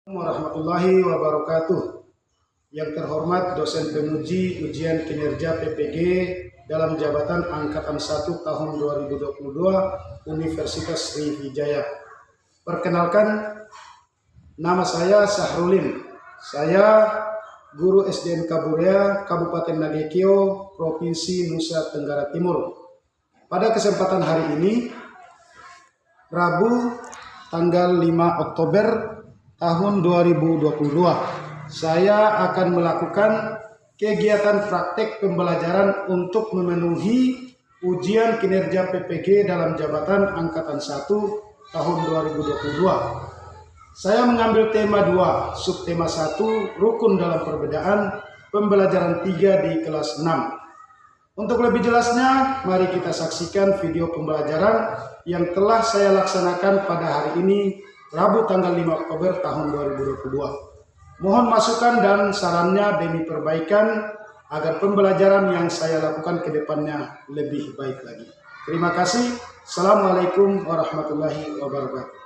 Warahmatullahi wabarakatuh. Yang terhormat dosen penguji ujian kinerja PPG dalam jabatan Angkatan 1 tahun 2022 Universitas Sriwijaya. Perkenalkan, nama saya Sahrulin. Saya guru SDN Kaburea, Kabupaten Nagekeo, Provinsi Nusa Tenggara Timur. Pada kesempatan hari ini, Rabu tanggal 5 Oktober tahun 2022, saya akan melakukan kegiatan praktek pembelajaran untuk memenuhi ujian kinerja PPG dalam jabatan Angkatan 1 tahun 2022. Saya mengambil tema 2, subtema 1, rukun dalam perbedaan, pembelajaran 3 di kelas 6. Untuk lebih jelasnya, mari kita saksikan video pembelajaran yang telah saya laksanakan pada hari ini, Rabu tanggal 5 Oktober tahun 2022. Mohon masukan dan sarannya demi perbaikan agar pembelajaran yang saya lakukan ke depannya lebih baik lagi. Terima kasih. Assalamualaikum warahmatullahi wabarakatuh.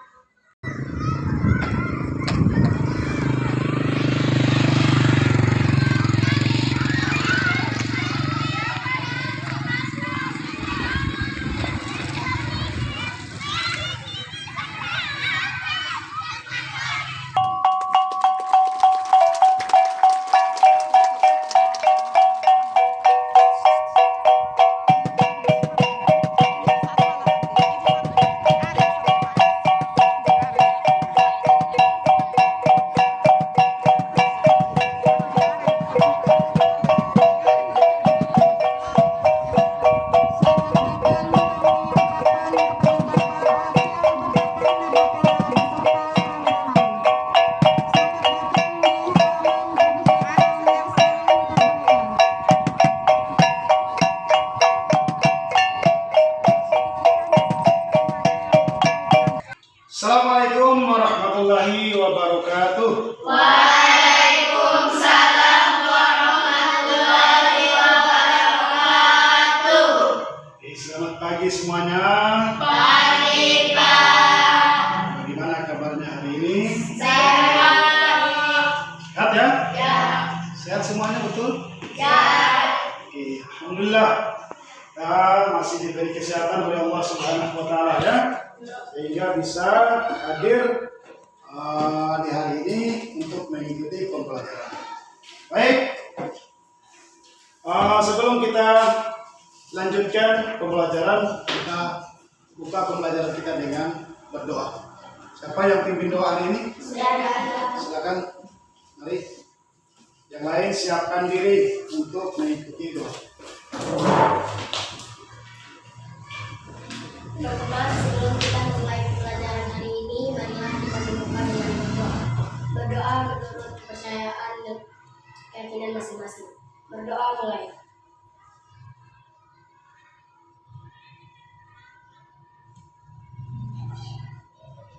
Assalamualaikum warahmatullahi wabarakatuh. Waalaikumsalam warahmatullahi wabarakatuh. Selamat pagi semuanya. Pagi, Pak. Bagaimana kabarnya hari ini? Sehat. Sehat ya? Ya. Sehat semuanya, betul? Ya. Oke, alhamdulillah. Kita masih diberi kesehatan oleh Allah Subhanahu wa Ta'ala ya, sehingga bisa hadir di hari ini untuk mengikuti pembelajaran. Baik, sebelum kita lanjutkan pembelajaran, kita buka pembelajaran kita dengan berdoa. Siapa yang pimpin doa hari ini? Silakan, mari. Yang lain siapkan diri untuk mengikuti doa. Teman-teman, sebelum kita mulai pelajaran hari ini, marilah kita berdoa dengan berdoa. Berdoa menurut kepercayaan dan keyakinan masing-masing. Berdoa mulai.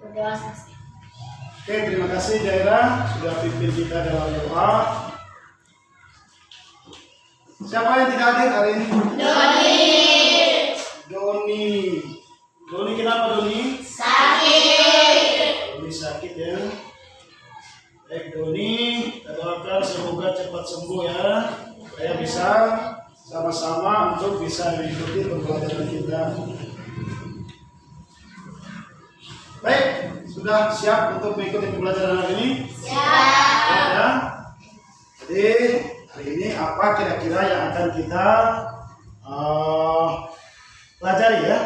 Berdoa selesai. Oke, terima kasih Jaira sudah pimpin kita dalam doa. Siapa yang tidak hadir hari ini? Doni. Doni kenapa Doni? Sakit. Doni sakit ya. Baik Doni, kita doakan semoga cepat sembuh ya. Supaya bisa sama-sama untuk bisa mengikuti pembelajaran kita. Baik, sudah siap untuk mengikuti pembelajaran hari ini? Siap. Ya. Jadi hari ini apa kira-kira yang akan kita pelajari ya?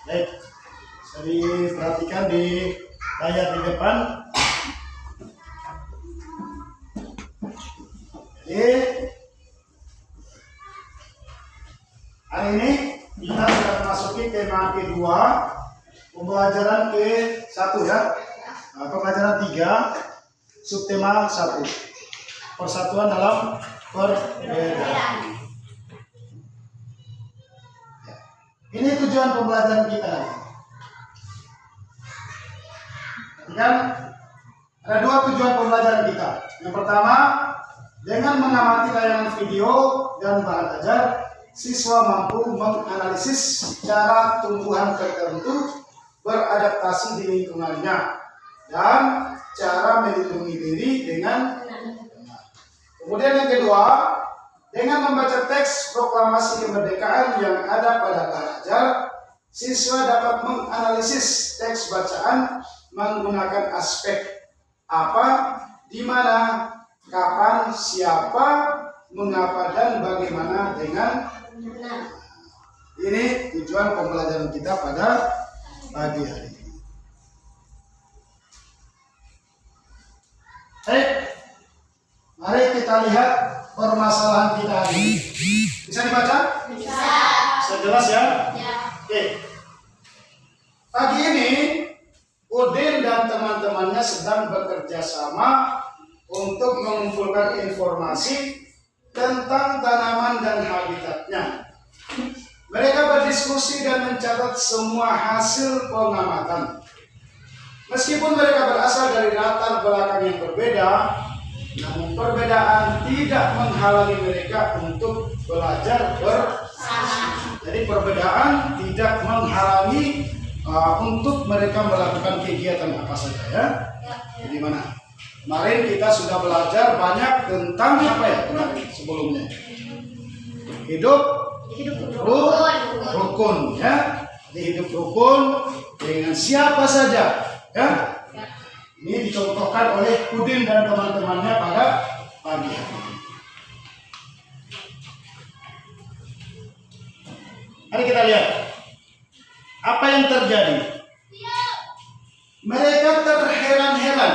Baik, bisa diperhatikan di layar di depan. Jadi hari ini kita sudah memasuki tema kedua, pembelajaran ke-1 ya. Pembelajaran 3, subtema 1, persatuan dalam perbedaan. Ini tujuan pembelajaran kita. Kan ada dua tujuan pembelajaran kita. Yang pertama, dengan mengamati tayangan video dan bahan ajar, siswa mampu menganalisis cara tumbuhan tertentu beradaptasi di lingkungannya dan cara melindungi diri dengan benar. Kemudian yang kedua, dengan membaca teks proklamasi kemerdekaan yang ada pada pelajar, siswa dapat menganalisis teks bacaan menggunakan aspek apa, di mana, kapan, siapa, mengapa, dan bagaimana dengan benar. ini tujuan pembelajaran kita pada pagi hari ini. Baik, mari kita lihat permasalahan kita hari ini. Bisa dibaca? Bisa. Bisa jelas ya? Ya. Oke. Pagi ini Udin dan teman-temannya sedang bekerja sama untuk mengumpulkan informasi tentang tanaman dan habitatnya. Mereka berdiskusi dan mencatat semua hasil pengamatan. Meskipun mereka berasal dari latar belakang yang berbeda, namun perbedaan tidak menghalangi mereka untuk belajar bersama. Jadi perbedaan tidak menghalangi untuk mereka melakukan kegiatan apa saja ya. Jadi mana? Kemarin kita sudah belajar banyak tentang apa ya kemarin sebelumnya. Hidup rukun ya. Jadi hidup rukun dengan siapa saja ya. Ini dicontohkan oleh Udin dan teman-temannya pada pagi hari ini. Mari kita lihat apa yang terjadi. Mereka terheran-heran.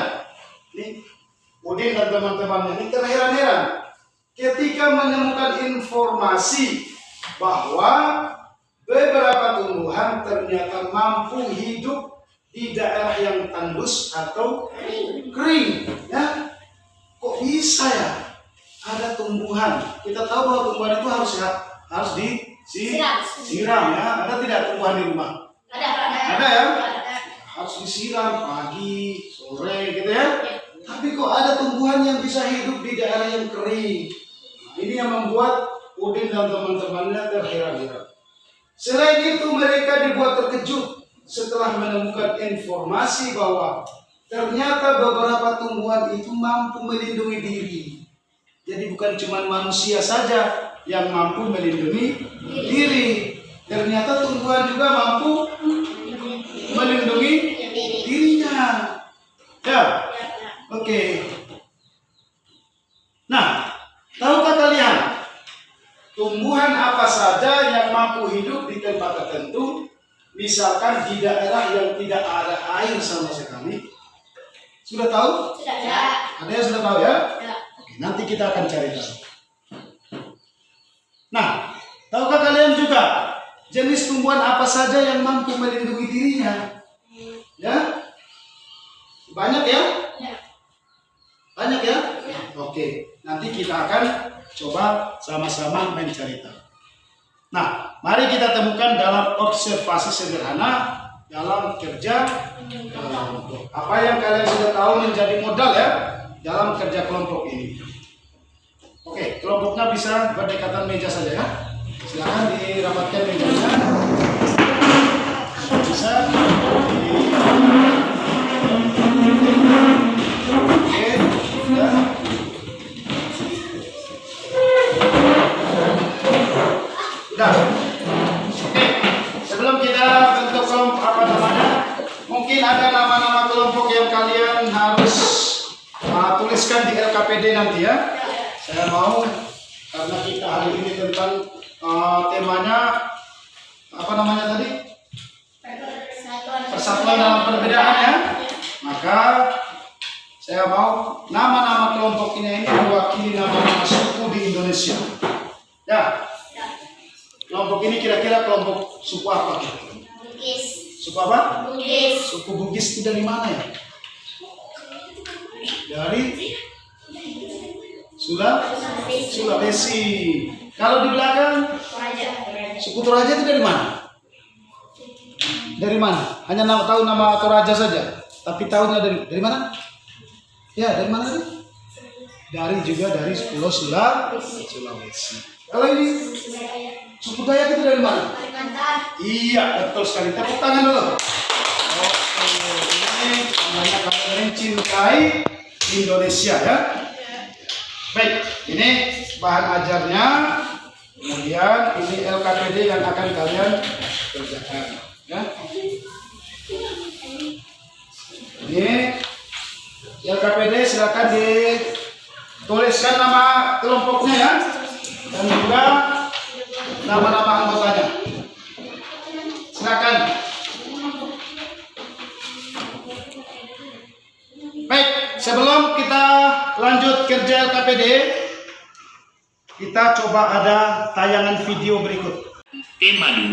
Ini Udin dan teman-temannya ini terheran-heran ketika menemukan informasi bahwa beberapa tumbuhan ternyata mampu hidup di daerah yang tandus atau kering. Ya, kok bisa ya? Ada tumbuhan. Kita tahu bahwa tumbuhan itu harus disiram ya. Ada tidak tumbuhan di rumah? Ada ya? Harus disiram pagi, sore gitu ya. Tapi kok ada tumbuhan yang bisa hidup di daerah yang kering? Nah, ini yang membuat Udin dan teman-temannya terheran-heran. Selain itu mereka dibuat terkejut setelah menemukan informasi bahwa ternyata beberapa tumbuhan itu mampu melindungi diri. Jadi bukan cuma manusia saja yang mampu melindungi diri. Ternyata tumbuhan juga mampu melindungi dirinya. Ya, oke. Nah, tahukah kalian tumbuhan apa saja yang mampu hidup di tempat tertentu? Misalkan di daerah yang tidak ada air sama sekali. Sudah tahu? Sudah. Ada yang sudah tahu ya? Ya. Oke, nanti kita akan cari tahu. Nah, tahukah kalian juga jenis tumbuhan apa saja yang mampu melindungi dirinya? Ya? Banyak ya? Ya. Banyak ya? Ya. Oke, nanti kita akan coba sama-sama mencari tahu. Nah, mari kita temukan dalam observasi sederhana dalam kerja kelompok. Apa yang kalian sudah tahu menjadi modal ya dalam kerja kelompok ini. Oke, kelompoknya bisa berdekatan meja saja ya. Silakan dirapatkan mejanya. Bisa Oke, ya. Udah. Oke. Sebelum kita bentuk kelompok apa namanya, mungkin ada nama-nama kelompok yang kalian harus tuliskan di LKPD nanti ya. Saya mau karena kita hari ini tentang temanya apa namanya tadi? Persatuan dalam perbedaan ya. Maka saya mau nama-nama kelompok ini mewakili nama-nama suku di Indonesia. Ya. Kelompok ini kira-kira kelompok suku apa? Bugis. Suku apa? Bugis. Suku Bugis itu dari mana ya? Dari Sulawesi. Kalau di belakang suku Toraja itu dari mana? Dari mana? Hanya tahu nama Toraja saja, tapi tahunya dari mana? Ya, dari mana tadi? Dari Pulau Sulawesi. Kalau ini suku Dayak itu dari mana? Iya, betul sekali. Tepuk tangan dulu. Oke, ini namanya kalian mencintai Indonesia ya. Baik, ini bahan ajarnya. Kemudian ini LKPD yang akan kalian kerjakan ya. Ini LKPD, silakan dituliskan nama kelompoknya ya, dan juga nama-nama anggotanya. Silakan. Baik, sebelum kita lanjut kerja LKPD, kita coba ada tayangan video berikut. Tema 2,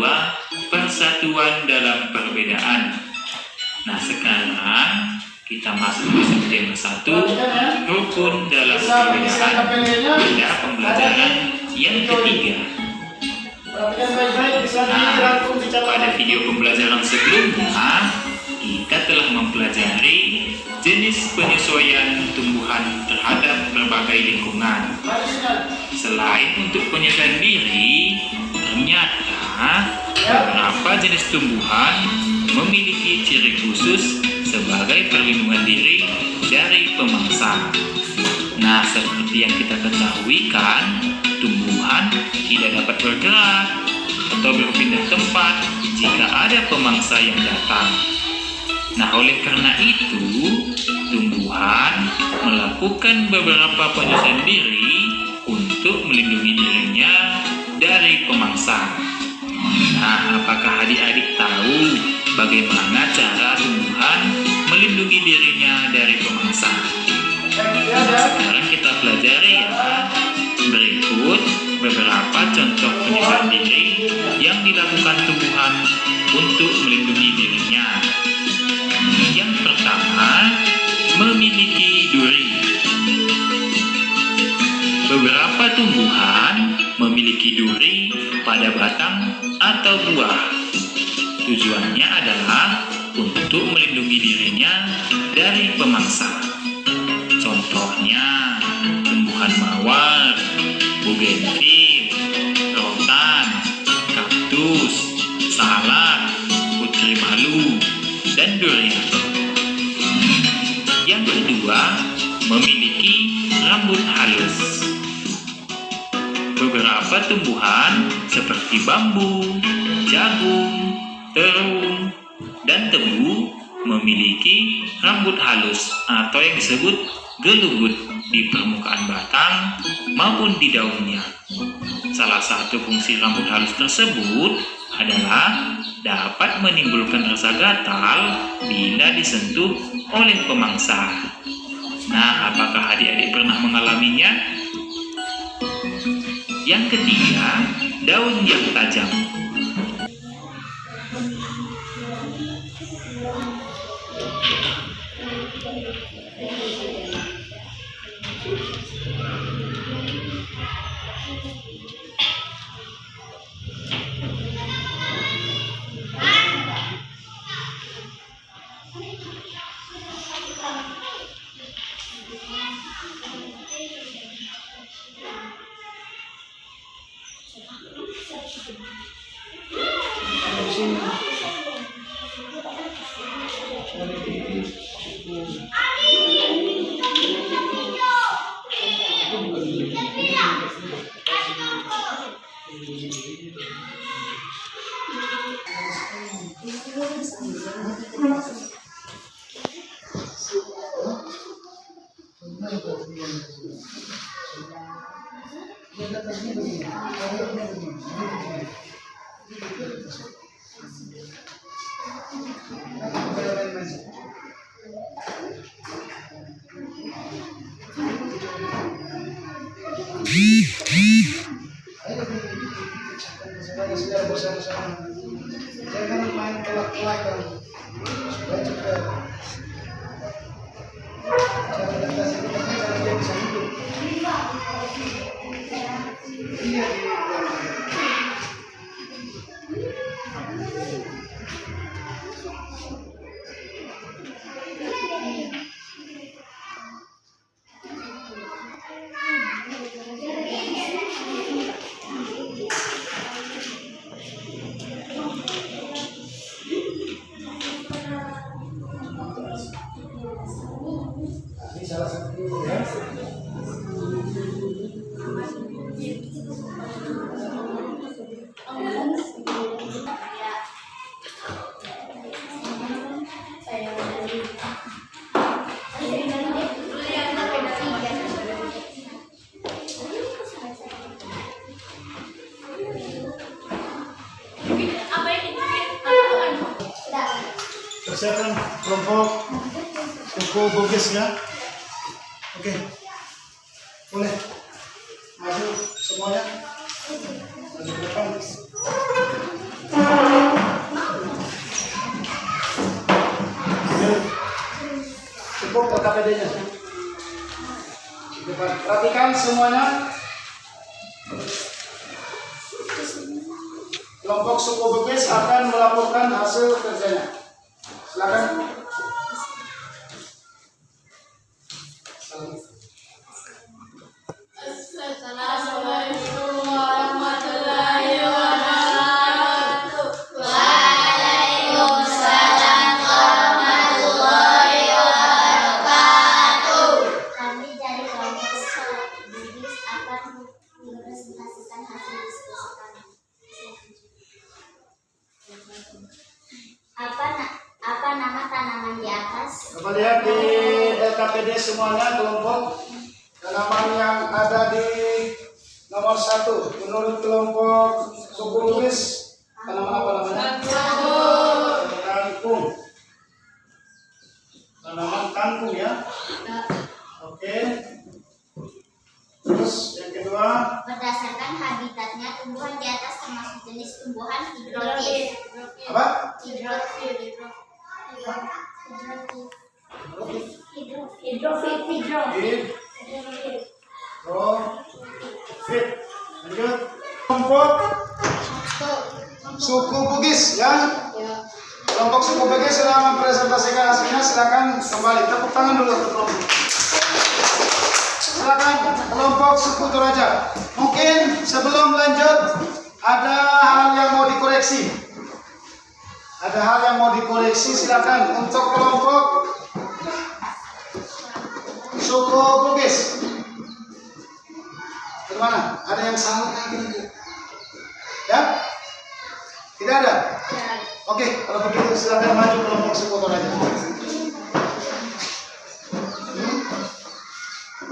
persatuan dalam perbedaan. Nah, sekarang kita masuk ke tema 1, rukun dalam perbedaan. Pada pembelajaran yang ketiga. Perhatikan baik-baik, bisa dirangkum di catatan. Pada video pembelajaran sebelumnya, kita telah mempelajari jenis penyesuaian tumbuhan terhadap berbagai lingkungan. Selain untuk penyesuaian diri, ternyata beberapa jenis tumbuhan memiliki ciri khusus sebagai perlindungan diri dari pemangsa. Nah, seperti yang kita ketahui kan, tumbuhan tidak dapat bergerak atau berpindah tempat jika ada pemangsa yang datang. Nah, oleh karena itu, tumbuhan melakukan beberapa penyesuaian diri untuk melindungi dirinya dari pemangsa. Nah, apakah adik-adik tahu bagaimana cara tumbuhan melindungi dirinya dari pemangsa? Sekarang kita pelajari ya. Berikut beberapa contoh penyesuaian diri yang dilakukan tumbuhan untuk melindungi dirinya. Yang pertama, memiliki duri. Beberapa tumbuhan memiliki duri pada batang atau buah. Tujuannya adalah untuk melindungi dirinya dari pemangsa. Contohnya, tumbuhan mawar, bugenvil, rotan, kaktus, salak, putri malu, dan durian. Yang kedua, memiliki rambut halus. Beberapa tumbuhan seperti bambu, jagung, terung, dan tebu memiliki rambut halus atau yang disebut gelugut di permukaan batang maupun di daunnya. Salah satu fungsi rambut halus tersebut adalah dapat menimbulkan rasa gatal bila disentuh oleh pemangsa. Nah, apakah adik-adik pernah mengalaminya? Yang ketiga, daun yang tajam. Jangan main kelak-kelakan. Supaya cepat. Cara adaptasi kita cara dia bisa hidup. Iya. salah satu ya. Persiapkan kelompok suku Bugis ya. Oke, boleh maju semuanya. Maju ke depan. Cukup KPD-nya. Depan. Perhatikan semuanya. Kelompok suku Bugis akan melaporkan hasil kerjanya. Silakan. Assalamualaikum warahmatullahi wabarakatuh. Waalaikumsalam warahmatullahi wabarakatuh. Kami dari kelompok Bugis akan merepresentasikan hasil diskusi kami. Apa nama tanaman di atas? Coba lihat di LKPD semuanya kelompok tanaman yang ada di nomor 1 menurut kelompok suku Bugis tanaman apa namanya? Kangkung. Tanaman kangkung ya. Oke. Terus yang kedua, Berdasarkan habitatnya, tumbuhan di atas termasuk jenis tumbuhan hidrofil. apa? Hidrofil. Fit. Lanjut. Kelompok suku Bugis ya. Kelompok suku Bugis sudah mempresentasikan hasilnya. Silakan kembali. Tepuk tangan dulu untuk kelompok. Silakan kelompok suku Toraja. Mungkin sebelum lanjut ada hal yang mau dikoreksi. Ada hal yang mau dikoreksi, silakan untuk kelompok suku Bugis. Bagaimana? Ada yang salah lagi? Ya? Tidak ada? Oke, kalau begitu silakan maju kelompok suku Toraja.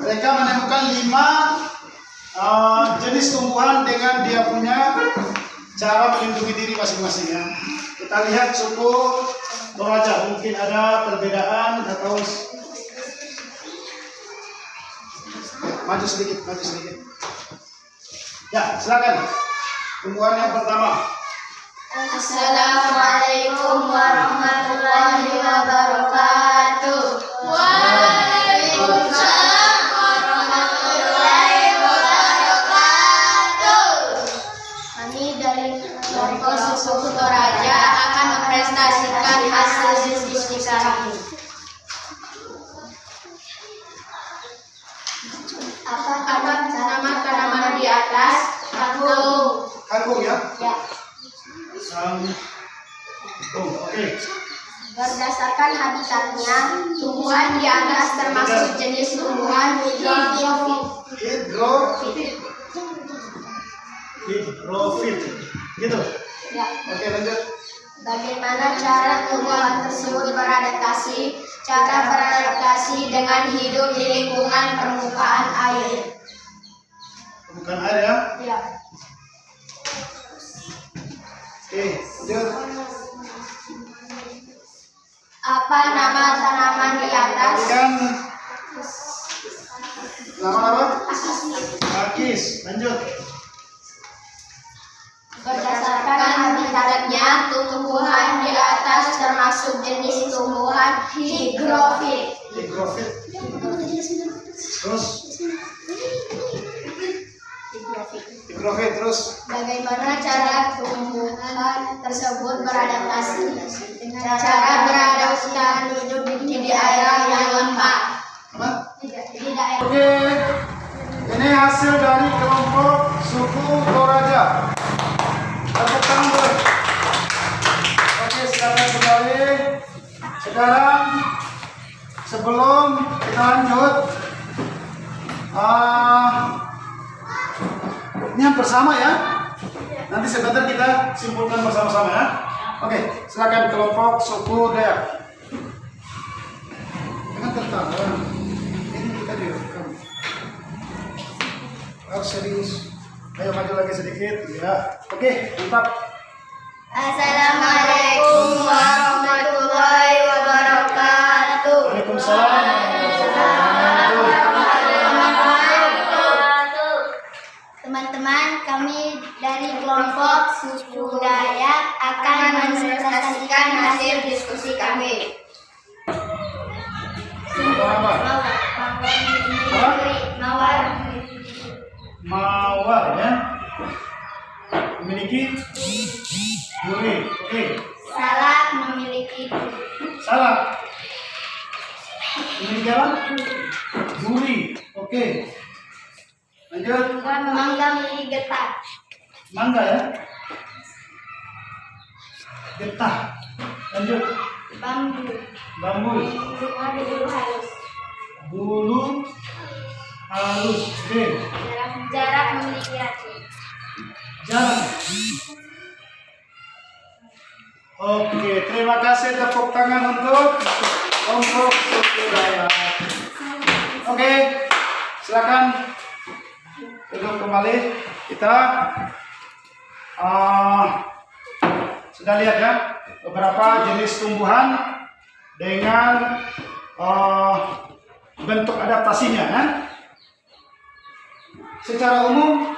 Mereka menemukan 5 jenis tumbuhan dengan dia punya cara melindungi diri masing-masing ya. Kita lihat suku Toraja, mungkin ada perbedaan atau maju sedikit. Ya, silakan. Tumbuhan yang pertama. Assalamualaikum warahmatullahi wabarakatuh. Waalaikumsalam warahmatullahi wabarakatuh. Kami dari Kelompok suku Toraja akan mempresentasikan hasil diskusi kami. Apa tanaman di atas? Kangkung. Kangkung ya. Ya. Kangkung. Oke. Berdasarkan habitatnya, Tumbuhan di atas termasuk jenis tumbuhan hidrofil. Hidrofil. Gitu. ya. Oke, lanjut. Bagaimana cara tumbuhan tersebut beradaptasi? Cara beradaptasi dengan hidup di lingkungan permukaan air. Bukan air ya. Ya. Oke, lanjut. Apa nama tanaman di atas? Kan nama apa? Pakis. Lanjut. Berdasarkan habitatnya, tumbuhan di atas termasuk jenis tumbuhan hidrofil. Hidrofil. Terus. Hidrofil terus. Bagaimana cara tumbuhan tersebut beradaptasi? Cara beradaptasi hidup di daerah yang lembab. Apa? Di daerah. Oke. Ini hasil dari kelompok suku Toraja. Tepuk tangan boleh. Oke, silakan kembali. Sekarang sebelum kita lanjut, ini yang bersama ya. Nanti sebentar kita simpulkan bersama-sama ya. Oke, silakan kelompok suku Dayak. Jangan tertawa. Ini kita direkam. Harus serius. Ayo maju lagi sedikit ya. Oke, mantap. Assalamualaikum warahmatullahi wabarakatuh. Waalaikumsalam. Teman-teman, kami dari kelompok suku Dayak akan menpresentasikan hasil diskusi kami. Mawar ya. Memiliki duri. Oke. Salak memiliki Salah. Memiliki apa? Duri. Oke. Lanjut. mangga memiliki getah. Mangga ya. Getah. Lanjut. Bambu Bambu. ada bulu halus. Bulu halus. Oke. Jarak memiliki racun. Jarak. Oke, terima kasih, tepuk tangan untuk kelompok suku Dayak. Oke, silakan duduk kembali. Kita sudah lihat ya beberapa jenis tumbuhan dengan bentuk adaptasinya kan? Secara umum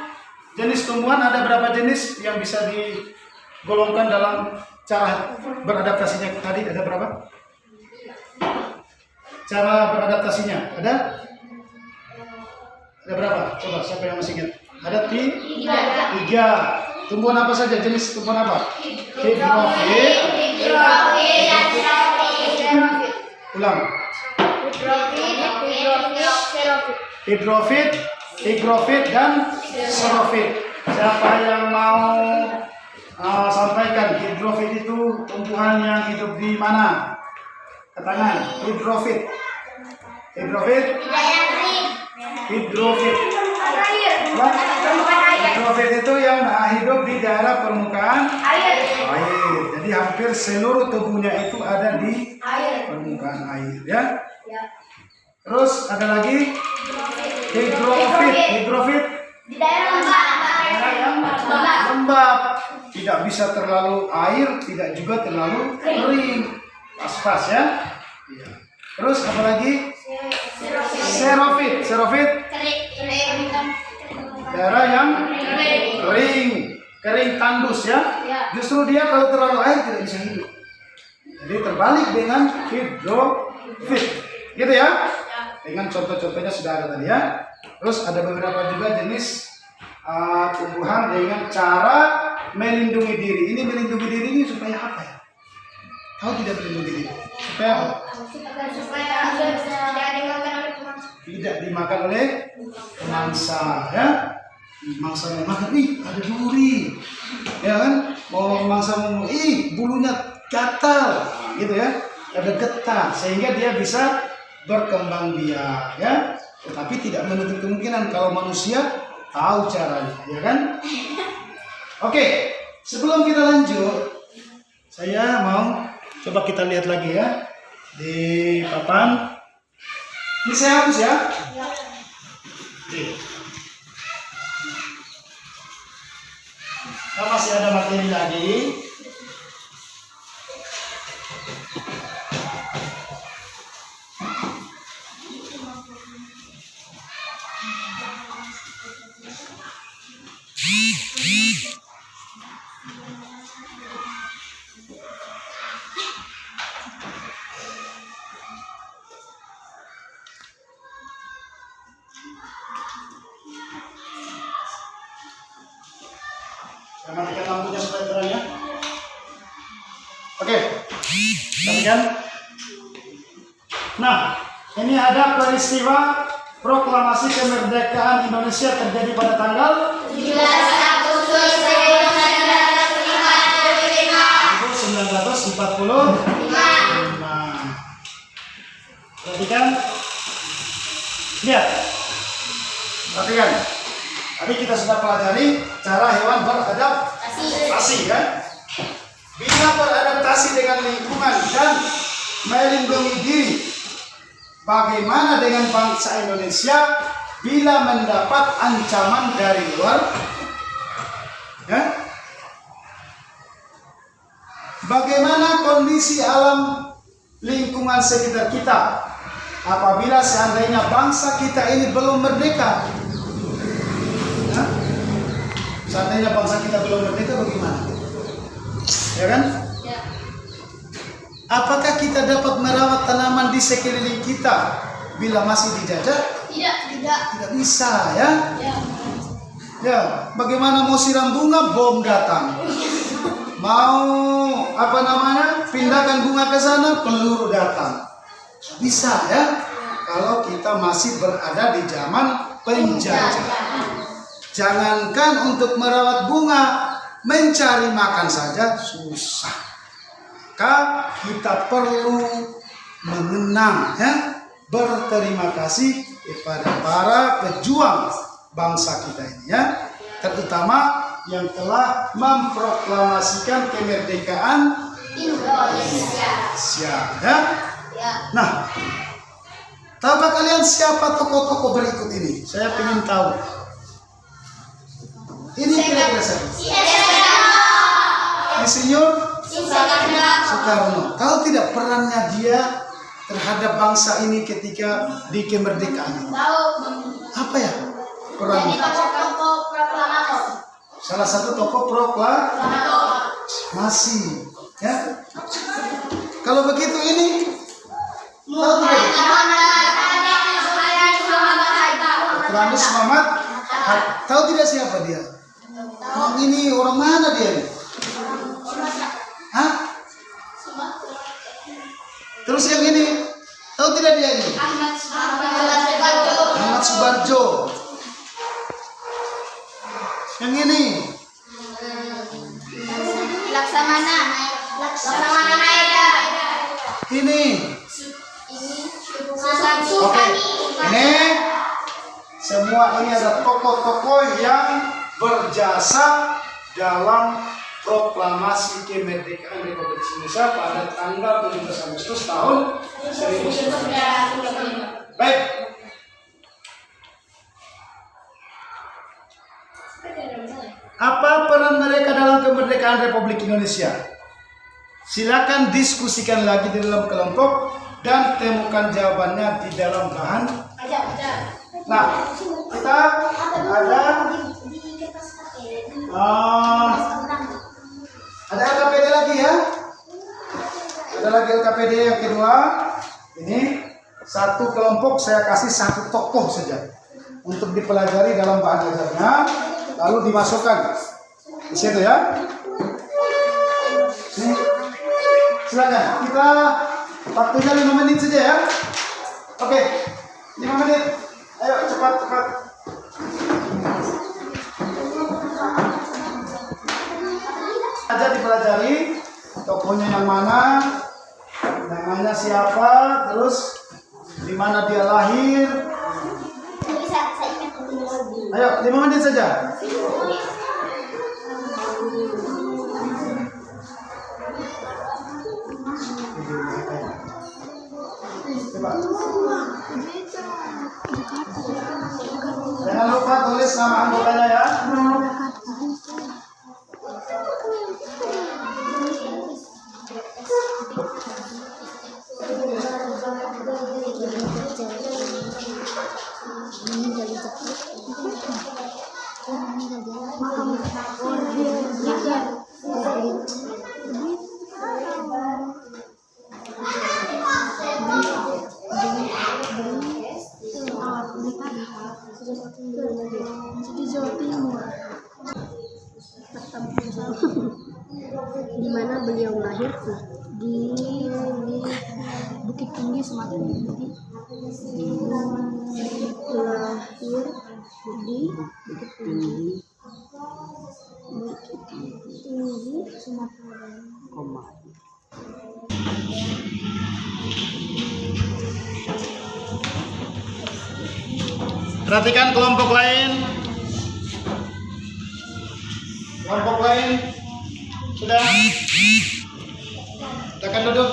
jenis tumbuhan ada berapa jenis yang bisa digolongkan dalam cara beradaptasinya tadi, ada berapa? Cara beradaptasinya ada berapa? Coba siapa yang masih ingat? Ada tiga. Tumbuhan apa saja? Jenis tumbuhan apa? Hidrofit. Ulang. Hidrofit, higrofit dan xerofit. Siapa yang mau sampaikan? Hidrofit itu tumbuhan yang hidup di mana? Katakan hidrofit. Hidrofit. Hidrofit. Hidrofit itu yang hidup di daerah permukaan air. Jadi hampir seluruh tubuhnya itu ada di permukaan air ya. Terus ada lagi hidrofit. Hidrofit Di daerah yang lembab, tidak bisa terlalu air, tidak juga terlalu kering, pas-pas ya. Iya. Terus apa lagi? Xerofit. Xerofit daerah yang kering tandus ya. Justru dia kalau terlalu air tidak bisa hidup. Jadi terbalik dengan hidrofit, gitu ya. Dengan contoh-contohnya sudah ada tadi ya. Terus ada beberapa juga jenis tumbuhan dengan cara melindungi diri. Ini melindungi diri ini supaya apa ya? Tahu tidak melindungi diri? Supaya apa? Tidak dimakan oleh pemangsa ya. Mangsa yang makan, ada duri, ya kan? Mau mangsa mau, bulunya gatal, gitu ya. Ada getah sehingga dia bisa berkembang biak ya. Tetapi tidak menutup kemungkinan kalau manusia tahu caranya, ya kan? Oke, sebelum kita lanjut, saya mau coba kita lihat lagi ya di papan. Ini saya hapus ya. Oke. Nah, masih ada materi lagi. Saya matikan lampunya supaya terang ya. Oke, perhatikan. Nah, ini ada peristiwa proklamasi kemerdekaan Indonesia terjadi pada tanggal 17 Agustus 1945. Perhatikan. Lihat. Perhatikan. Tadi kita sudah pelajari cara hewan beradaptasi kan? Bila beradaptasi dengan lingkungan dan melindungi diri. Bagaimana dengan bangsa Indonesia bila mendapat ancaman dari luar? Ya? Bagaimana kondisi alam lingkungan sekitar kita apabila seandainya bangsa kita ini belum merdeka? Ya? Seandainya bangsa kita belum merdeka bagaimana? Ya kan? Ya. Apakah kita dapat merawat tanaman di sekeliling kita bila masih dijajah? Tidak bisa ya. Ya, bagaimana mau siram bunga bom datang. Mau pindahkan bunga ke sana peluru datang. Bisa ya. Kalau kita masih berada di zaman penjajah. Jangankan untuk merawat bunga, mencari makan saja susah. Maka kita perlu mengenang ya, berterima kasih kepada para pejuang bangsa kita ini ya, terutama yang telah memproklamasikan kemerdekaan Indonesia. Ya. Ya. Nah, tahukah kalian siapa tokoh-tokoh berikut ini? Saya ingin tahu. Ini kira-kira siapa? Insinyur Soekarno. Tahu tidak perannya dia terhadap bangsa ini ketika di kemerdekaan? Tahu. Apa ya perannya? Tokoh proklamator. Salah satu tokoh proklamasi. Ya. Kalau begitu ini tahu tidak? Peranus Muhammad. Tahu tidak siapa dia? Ini orang mana dia? Hah? Terus yang ini, tahu tidak dia ini? Ahmad Subarjo. Yang ini? Laksamana Maeda. Ini? Oke. Ini semua ini ada tokoh-tokoh yang berjasa dalam proklamasi kemerdekaan Republik Indonesia pada tanggal 17 Agustus tahun 1945. Baik. Apa peran mereka dalam kemerdekaan Republik Indonesia? Silakan diskusikan lagi di dalam kelompok dan temukan jawabannya di dalam bahan. Nah, kita ada LKPD lagi ya. Ada lagi LKPD yang kedua. Ini satu kelompok saya kasih satu tokoh saja untuk dipelajari dalam bahan ajarnya, lalu dimasukkan di situ ya. Nih, silakan. Kita waktunya 5 menit saja ya. Oke, 5 menit. Ayo cepat. Aja dipelajari tokohnya yang mana, namanya siapa, terus di mana dia lahir. Ayo 5 menit saja. Coba. Jangan lupa tulis nama anggotanya ya. Di mana beliau lahir di Bukit Tinggi, Sumatera. Lahir di Bukit Tinggi, Sumatera. Perhatikan kelompok lain. Kelompok lain sudah. Silakan duduk.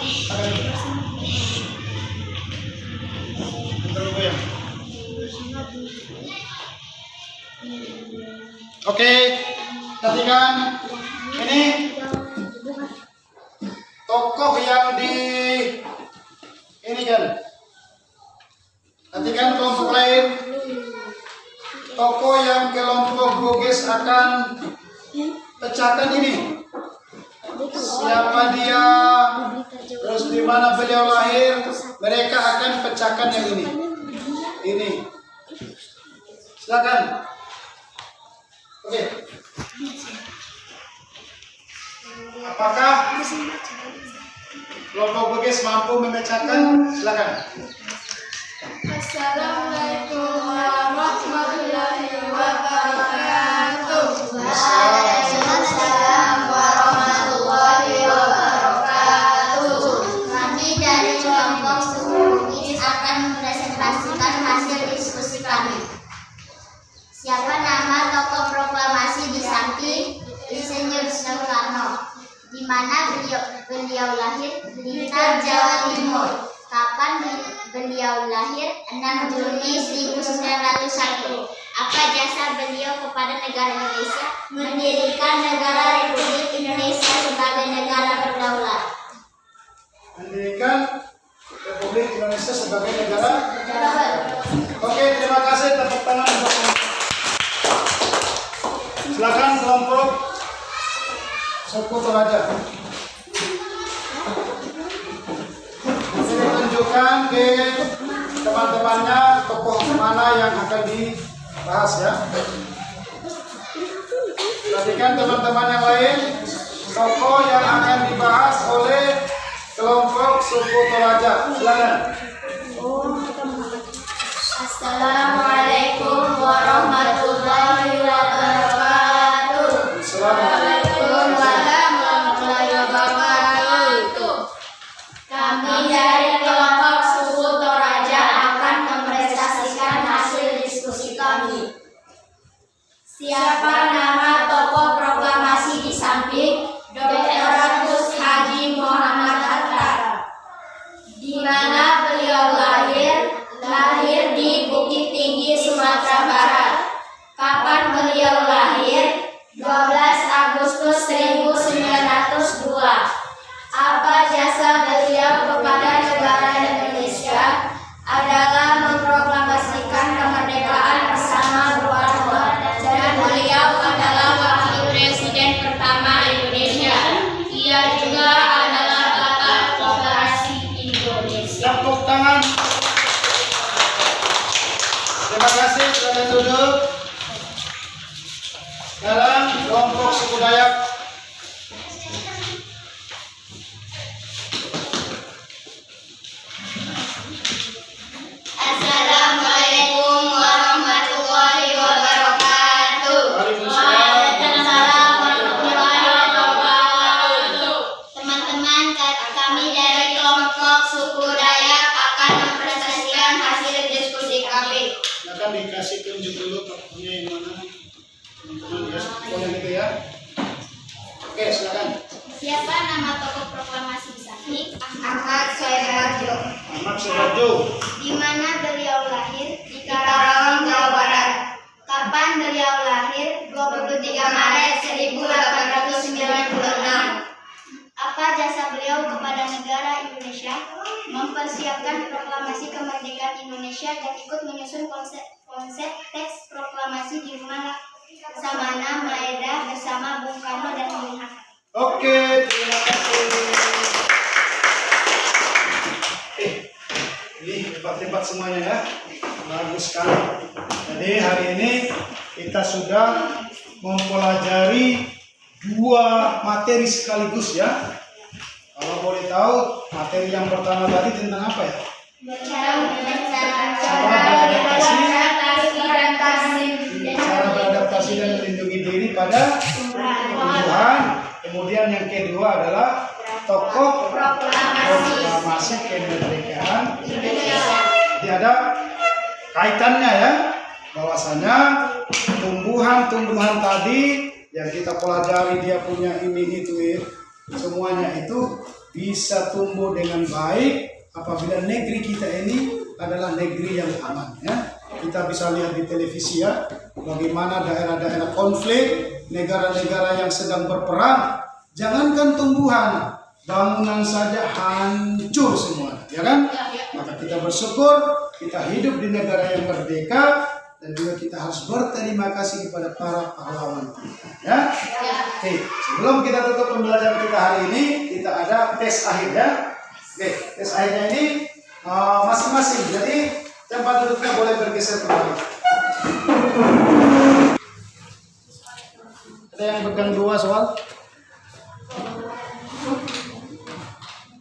Silakan duduk. Bergoyang. Oke, perhatikan ini tokoh yang di ini kan. Perhatikan kelompok lain. Tokoh yang kelompok Bugis akan pecahkan ini. Siapa dia? Terus di mana beliau lahir? Mereka akan pecahkan yang ini. Ini. Silakan. Oke. Apakah kelompok Bugis mampu memecahkan? Silakan. Assalamualaikum warahmatullahi wabarakatuh. Waalaikumsalam warahmatullahi wabarakatuh. Kami dari kelompok suku Bugis akan mempresentasikan hasil diskusi kami. Siapa nama tokoh proklamasi di samping? Insinyur Soekarno. Di mana beliau lahir? Blitar, Jawa Timur. Kapan beliau lahir? 6 Juni 1901. Apa jasa beliau kepada negara Indonesia? Mendirikan negara Republik Indonesia sebagai negara berdaulat. Mendirikan Republik Indonesia sebagai negara. Oke, terima kasih. Tepuk tangan untuk. Silakan kelompok suku Toraja. Ini tunjukkan ke teman-temannya tokoh mana yang akan dibahas ya. Perhatikan teman-teman yang lain, tokoh yang akan dibahas oleh kelompok suku Toraja. Silakan. Assalamualaikum warahmatullahi wabarakatuh. Waalaikumsalam warahmatullahi wabarakatuh. Kami dari kelompok suku Toraja akan mempresentasikan hasil diskusi kami. Siapa nama tokoh proklamasi di samping? Dr. Haji Muhammad Hatta. Di mana beliau lahir? Lahir di Bukit Tinggi, Sumatera Barat. Kapan beliau lahir? 12 Agustus 1902. Apa jasa beliau kepada negara Indonesia? Adalah memproklamasikan kemerdekaan bersama Bung dan beliau adalah wakil presiden pertama Indonesia. Ia juga adalah bapak koperasi Indonesia. Tepuk tangan. Terima kasih. Silakan duduk. Sekarang kelompok suku Dayak. Assalamualaikum warahmatullahi wabarakatuh. Waalaikumsalam warahmatullahi wabarakatuh. Teman-teman, kami dari kelompok suku Dayak akan mempresentasikan hasil diskusi kami. Akan dikasih tunjuk dulu tokohnya yang mana. Teman-teman ya, tokoh yang itu ya. Oke, silakan. Siapa nama tokoh proklamasi di samping? Ahmad Soeharjo. Ahmad Soeharjo. Di mana beliau lahir? Di Karawang, Jawa Barat. Kapan beliau lahir? 23 Maret 1896. Apa jasa beliau kepada negara Indonesia? Mempersiapkan proklamasi kemerdekaan Indonesia dan ikut menyusun konsep teks proklamasi di rumah Laksamana Maeda bersama Bung Karno dan Bung Hatta. Oke, terima kasih. Ini hebat-hebat semuanya ya. Bagus sekali. Jadi hari ini kita sudah mempelajari 2 materi sekaligus ya. Kalau boleh tahu, materi yang pertama tadi tentang apa ya? Cara beradaptasi dan melindungi diri pada Tuhan. Kemudian yang kedua adalah tokoh proklamasi kemerdekaan Indonesia. ada kaitannya ya, bahwasanya tumbuhan-tumbuhan tadi yang kita pelajari dia punya ini itu ya, semuanya itu bisa tumbuh dengan baik apabila negeri kita ini adalah negeri yang aman ya. Kita bisa lihat di televisi ya, bagaimana daerah-daerah konflik, negara-negara yang sedang berperang, jangankan tumbuhan, bangunan saja hancur semua, ya kan? Maka kita bersyukur kita hidup di negara yang merdeka, dan juga kita harus berterima kasih kepada para pahlawan kita, ya. Oke, sebelum kita tutup pembelajaran kita hari ini, kita ada tes akhir ya. Oke, tes akhirnya ini masing-masing. Jadi tempat duduknya boleh bergeser kembali. Ada yang pegang 2 soal?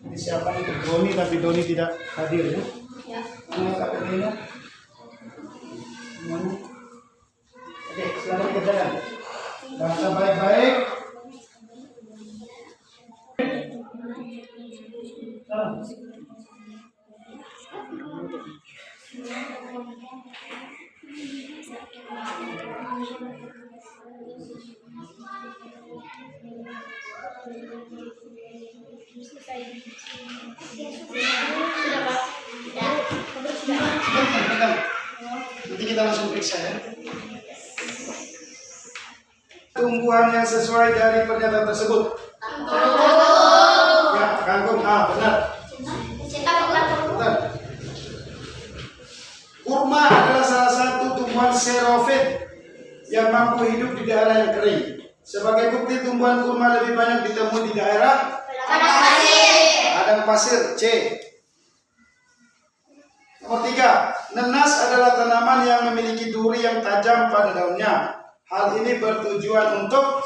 Ini siapa itu? Doni, tapi Doni tidak hadir ya? Mana KPD-nya? Semuanya? Oke, silakan dikerjakan. Baca baik-baik. Nanti kita langsung periksa ya. Tumbuhan yang sesuai dari pernyataan tersebut. Ya, kangkung. Benar. Benar. Kurma adalah salah satu tumbuhan xerophyt yang mampu hidup di daerah yang kering. Sebagai bukti, tumbuhan kurma lebih banyak ditemui di daerah padang pasir. C. Nomor 3, nenas adalah tanaman yang memiliki duri yang tajam pada daunnya. Hal ini bertujuan untuk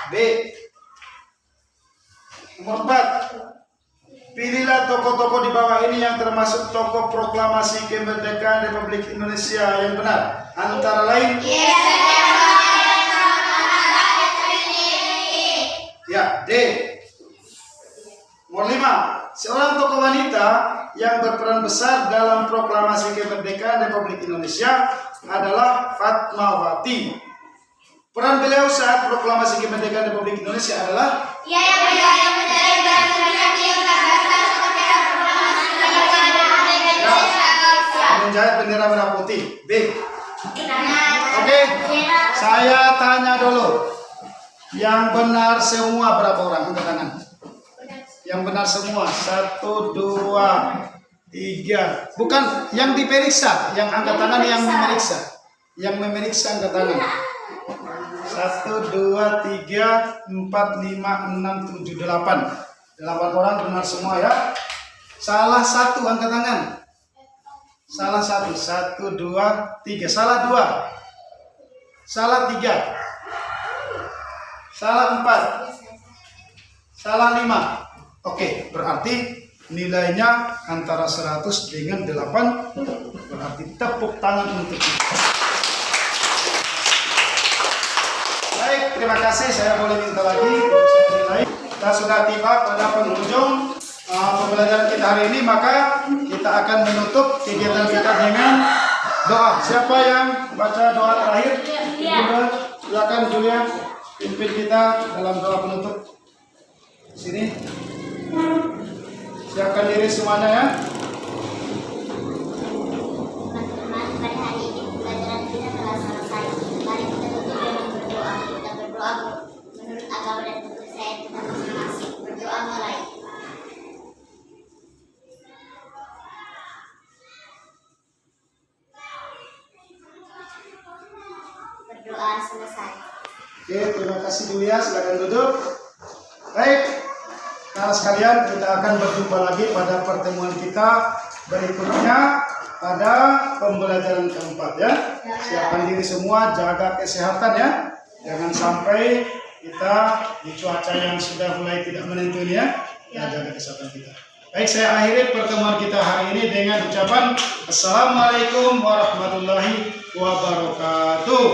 B. Nomor 4, pilihlah tokoh-tokoh di bawah ini yang termasuk tokoh proklamasi kemerdekaan Republik Indonesia yang benar. Antara lain ya, D. Nomor 5, seorang tokoh wanita yang berperan besar dalam proklamasi kemerdekaan Republik Indonesia adalah Fatmawati. Peran beliau saat proklamasi kemerdekaan Republik Indonesia adalah menjahit bendera merah putih. B. Oke, saya tanya dulu. Yang benar semua berapa orang? Angkat tangan. Yang benar semua 1, 2, 3. Bukan yang diperiksa, yang angkat tangan yang memeriksa. Yang memeriksa angkat tangan. 1, 2, 3, 4, 5, 6, 7, 8. 8 orang benar semua ya. Salah 1 angkat tangan. Salah 1. 1, 2, 3. Salah 2. Salah 3. Salah 4. Salah 5. Oke, berarti nilainya antara 100 dengan 8. Berarti tepuk tangan untuk kita. Baik, terima kasih. Saya boleh minta lagi saya nilai. Kita sudah tiba pada penghujung pembelajaran kita hari ini, maka kita akan menutup kegiatan kita dengan doa. Siapa yang baca doa terakhir? Silakan Julia, pimpin kita dalam doa penutup. Sini. Siapkan diri semuanya ya. Teman-teman, pada hari ini pembelajaran kita telah selesai. Mari kita tutup dengan berdoa. Kita berdoa menurut agama dan kepercayaan kita masing-masing. Berdoa mulai. Berdoa selesai. Oke, terima kasih Julia. Silakan duduk. Baik. Nah sekalian, kita akan berjumpa lagi pada pertemuan kita berikutnya pada pembelajaran keempat ya. Siapkan diri semua, jaga kesehatan ya. Jangan sampai kita di cuaca yang sudah mulai tidak menentu ini ya. Jaga kesehatan kita. Baik, saya akhiri pertemuan kita hari ini dengan ucapan Assalamualaikum warahmatullahi wabarakatuh.